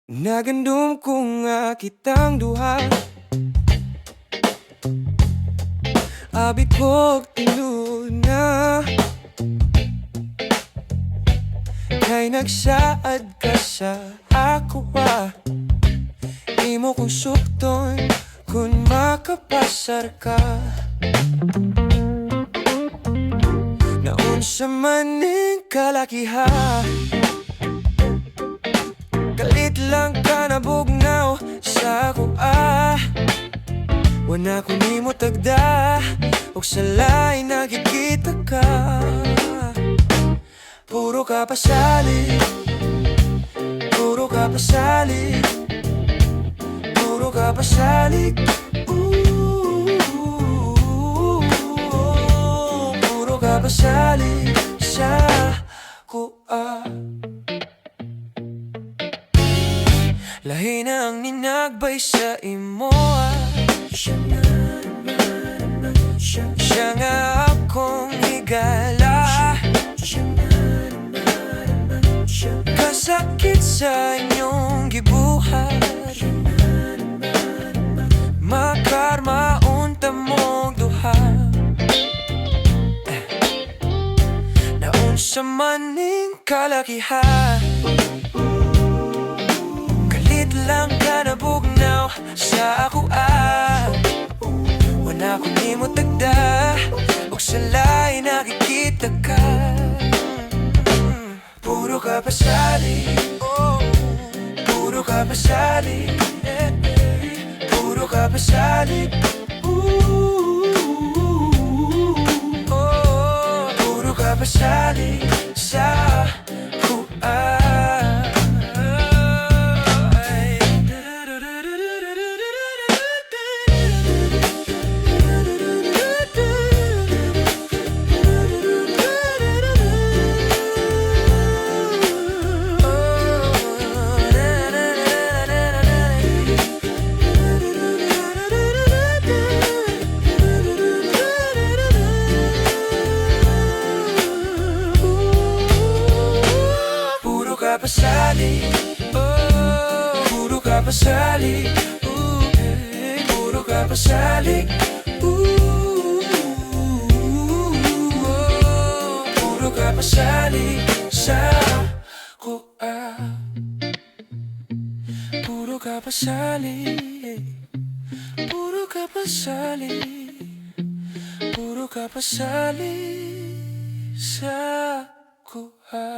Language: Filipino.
Nagandum ko nga kitang duha, abi ko'y tinuod na. Kay nagsaad ka sa ako imo kong sukton kung makapasar ka. Naunsa man ning kalakiha, kalit lang ka nabugnaw sa ako wana ko nimo tagda, og sa lain nakikita ka. Puro ka pasali, puro ka pasali, puro ka pasali. Puro ka pasali sa kuha. Lahi na ang ninagbay sa imo siya nga akong higala. Kasakit sa inyong gibuhat, makarma unta mong duha. Naunsa man ning kalakiha, kalit lang ka nabugnaw sa ako wana ko nimo tagda, og sa lain nakikita ka. Puro ka pasali, puro ka pasali, puro ka pasali. Puro ka pasali sa kuha. Puro ka pasali, puro ka pasali, puro ka pasali, puro ka pasali sa kuha. Puro ka pasali, puro ka pasali, puro ka pasali sa kuha.